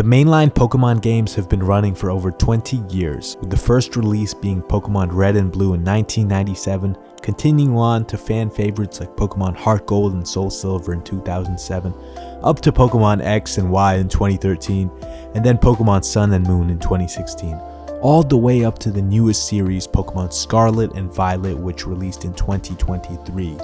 The mainline Pokemon games have been running for over 20 years, with the first release being Pokemon Red and Blue in 1997, continuing on to fan favorites like Pokemon Heart Gold and Soul Silver in 2007, up to Pokemon X and Y in 2013, and then Pokemon Sun and Moon in 2016, all the way up to the newest series, Pokemon Scarlet and Violet, which released in 2023.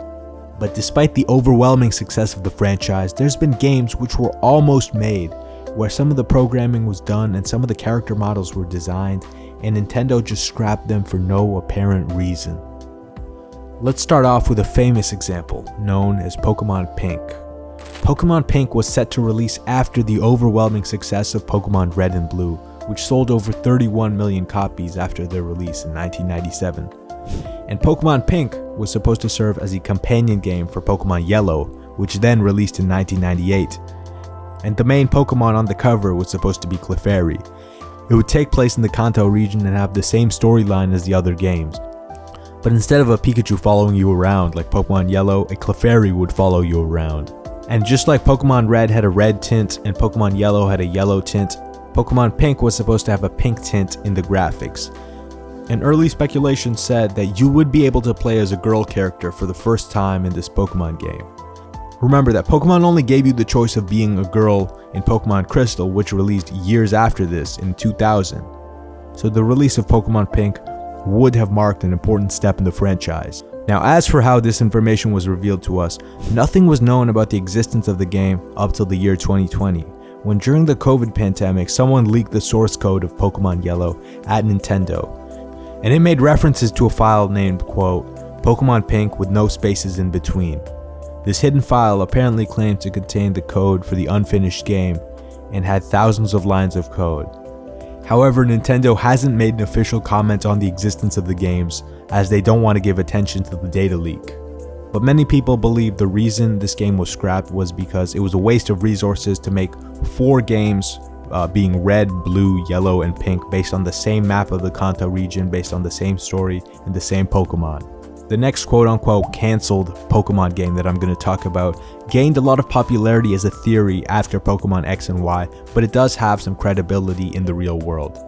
But despite the overwhelming success of the franchise, there's been games which were almost made, where some of the programming was done and some of the character models were designed, and Nintendo just scrapped them for no apparent reason. Let's start off with a famous example, known as Pokemon Pink. Pokemon Pink was set to release after the overwhelming success of Pokemon Red and Blue, which sold over 31 million copies after their release in 1997. And Pokemon Pink was supposed to serve as a companion game for Pokemon Yellow, which then released in 1998. And the main Pokemon on the cover was supposed to be Clefairy. It would take place in the Kanto region and have the same storyline as the other games. But instead of a Pikachu following you around like Pokemon Yellow, a Clefairy would follow you around. And just like Pokemon Red had a red tint and Pokemon Yellow had a yellow tint, Pokemon Pink was supposed to have a pink tint in the graphics. And early speculation said that you would be able to play as a girl character for the first time in this Pokemon game. Remember that Pokemon only gave you the choice of being a girl in Pokemon Crystal, which released years after this in 2000. So the release of Pokemon Pink would have marked an important step in the franchise. Now, as for how this information was revealed to us, nothing was known about the existence of the game up till the year 2020, when during the COVID pandemic, someone leaked the source code of Pokemon Yellow at Nintendo. And it made references to a file named, quote, Pokemon Pink with no spaces in between. This hidden file apparently claimed to contain the code for the unfinished game and had thousands of lines of code. However, Nintendo hasn't made an official comment on the existence of the games, as they don't want to give attention to the data leak. But many people believe the reason this game was scrapped was because it was a waste of resources to make 4 games being red, blue, yellow, and pink based on the same map of the Kanto region, based on the same story and the same Pokemon. The next quote-unquote cancelled Pokemon game that I'm going to talk about gained a lot of popularity as a theory after Pokemon X and Y, but it does have some credibility in the real world.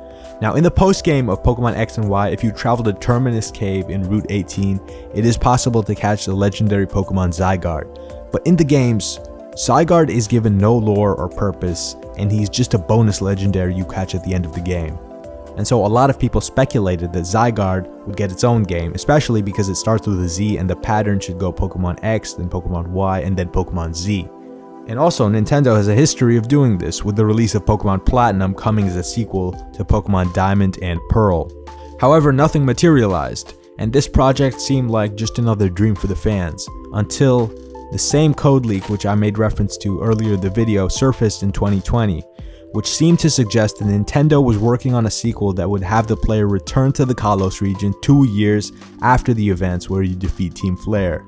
Now, in the post-game of Pokemon X and Y, if you travel to Terminus Cave in Route 18, it is possible to catch the legendary Pokemon Zygarde. But in the games, Zygarde is given no lore or purpose, and he's just a bonus legendary you catch at the end of the game. And so a lot of people speculated that Zygarde would get its own game, especially because it starts with a Z and the pattern should go Pokemon X, then Pokemon Y, and then Pokemon Z. And also, Nintendo has a history of doing this, with the release of Pokemon Platinum coming as a sequel to Pokemon Diamond and Pearl. However, nothing materialized, and this project seemed like just another dream for the fans, until the same code leak which I made reference to earlier in the video surfaced in 2020, which seemed to suggest that Nintendo was working on a sequel that would have the player return to the Kalos region 2 years after the events where you defeat Team Flare.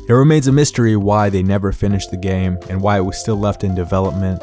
It remains a mystery why they never finished the game and why it was still left in development,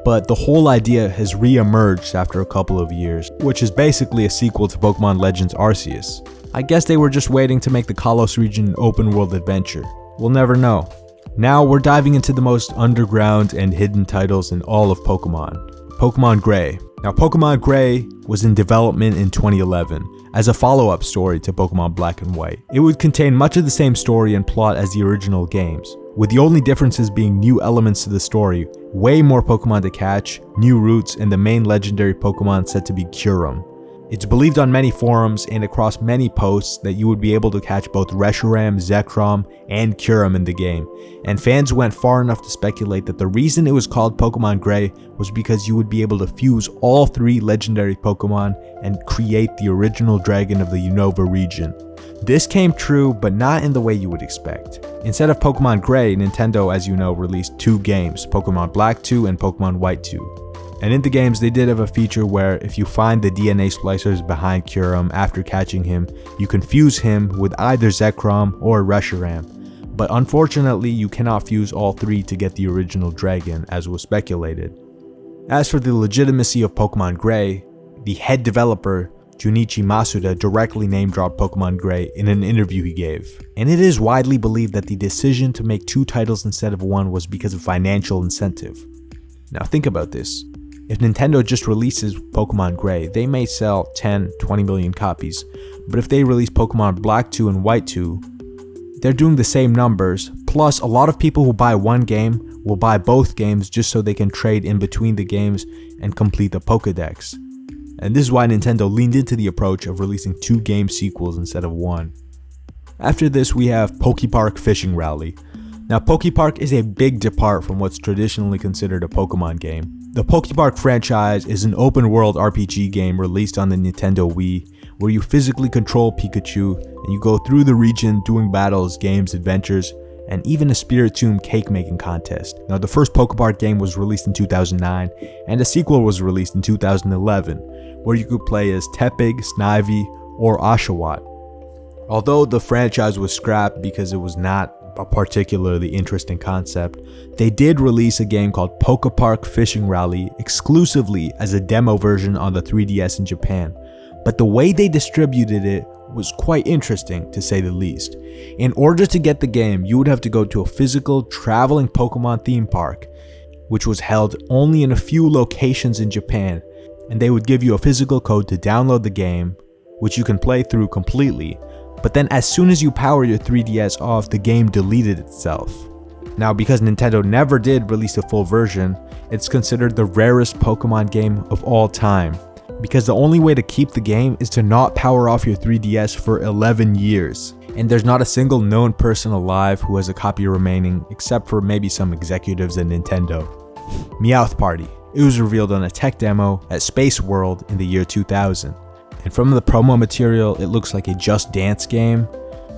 but the whole idea has re-emerged after a couple of years, which is basically a sequel to Pokemon Legends Arceus. I guess they were just waiting to make the Kalos region an open world adventure. We'll never know. Now we're diving into the most underground and hidden titles in all of Pokemon. Pokemon Gray. Now, Pokemon Gray was in development in 2011 as a follow-up story to Pokemon Black and White. It would contain much of the same story and plot as the original games, with the only differences being new elements to the story, way more Pokemon to catch, new routes, and the main legendary Pokemon said to be Kyurem. It's believed on many forums and across many posts that you would be able to catch both Reshiram, Zekrom, and Kyurem in the game, and fans went far enough to speculate that the reason it was called Pokemon Gray was because you would be able to fuse all 3 legendary Pokemon and create the original dragon of the Unova region. This came true, but not in the way you would expect. Instead of Pokemon Gray, Nintendo, as you know, released 2 games, Pokemon Black 2 and Pokemon White 2. And in the games, they did have a feature where if you find the DNA splicers behind Kyurem after catching him, you can fuse him with either Zekrom or Reshiram. But unfortunately, you cannot fuse all 3 to get the original dragon, as was speculated. As for the legitimacy of Pokemon Gray, the head developer, Junichi Masuda, directly name-dropped Pokemon Gray in an interview he gave. And it is widely believed that the decision to make 2 titles instead of 1 was because of financial incentive. Now think about this. If Nintendo just releases Pokemon Gray, they may sell 10, 20 million copies. But if they release Pokemon Black 2 and White 2, they're doing the same numbers. Plus, a lot of people who buy one game will buy both games just so they can trade in between the games and complete the Pokédex. And this is why Nintendo leaned into the approach of releasing 2 game sequels instead of 1. After this, we have Pokepark Fishing Rally. Now, Pokepark is a big depart from what's traditionally considered a Pokemon game. The Pokepark franchise is an open-world RPG game released on the Nintendo Wii, where you physically control Pikachu and you go through the region doing battles, games, adventures, and even a Spiritomb cake-making contest. Now, the first Pokepark game was released in 2009, and a sequel was released in 2011, where you could play as Tepig, Snivy, or Oshawott. Although the franchise was scrapped because it was not a particularly interesting concept, they did release a game called Pokepark Fishing Rally exclusively as a demo version on the 3DS in Japan. But the way they distributed it was quite interesting, to say the least. In order to get the game, you would have to go to a physical traveling Pokemon theme park, which was held only in a few locations in Japan, and they would give you a physical code to download the game, which you can play through completely. But then as soon as you power your 3DS off, the game deleted itself. Now, because Nintendo never did release a full version, it's considered the rarest Pokemon game of all time, because the only way to keep the game is to not power off your 3DS for 11 years. And there's not a single known person alive who has a copy remaining, except for maybe some executives at Nintendo. Meowth Party. It was revealed on a tech demo at Space World in the year 2000. And from the promo material, it looks like a Just Dance game,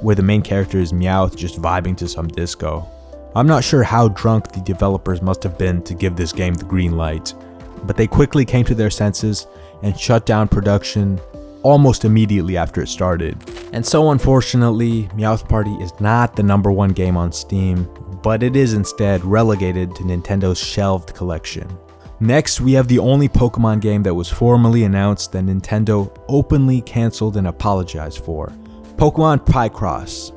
where the main character is Meowth just vibing to some disco. I'm not sure how drunk the developers must have been to give this game the green light, but they quickly came to their senses and shut down production almost immediately after it started. And so unfortunately, Meowth Party is not the #1 game on Steam, but it is instead relegated to Nintendo's shelved collection. Next, we have the only Pokemon game that was formally announced that Nintendo openly cancelled and apologized for: Pokemon Picross.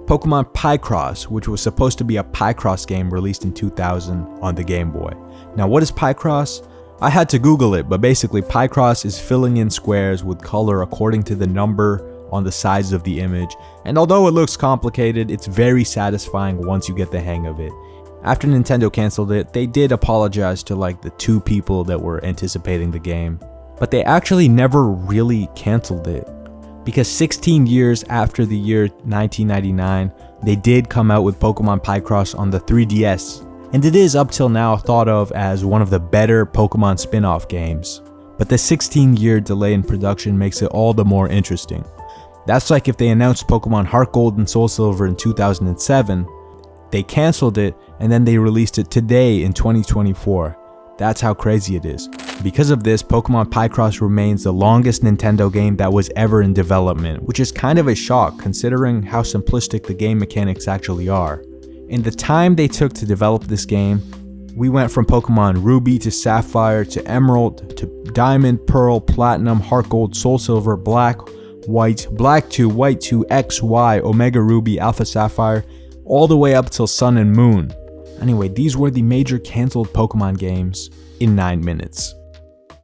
Pokemon Picross, which was supposed to be a Picross game released in 2000 on the Game Boy. Now, what is Picross? I had to Google it, but basically Picross is filling in squares with color according to the number on the sides of the image, and although it looks complicated, it's very satisfying once you get the hang of it. After Nintendo cancelled it, they did apologize to like the 2 people that were anticipating the game, but they actually never really cancelled it, because 16 years after the year 1999, they did come out with Pokemon Picross on the 3DS, and it is up till now thought of as one of the better Pokemon spin-off games. But the 16-year delay in production makes it all the more interesting. That's like if they announced Pokemon Heart Gold and Soul Silver in 2007, they cancelled it, and then they released it today in 2024. That's how crazy it is. Because of this, Pokemon Picross remains the longest Nintendo game that was ever in development, which is kind of a shock considering how simplistic the game mechanics actually are. In the time they took to develop this game, we went from Pokemon Ruby to Sapphire to Emerald to Diamond, Pearl, Platinum, Heart Gold, Soul Silver, Black, White, Black 2, White 2, X, Y, Omega Ruby, Alpha Sapphire, all the way up till Sun and Moon. Anyway, these were the major cancelled Pokemon games in 9 minutes.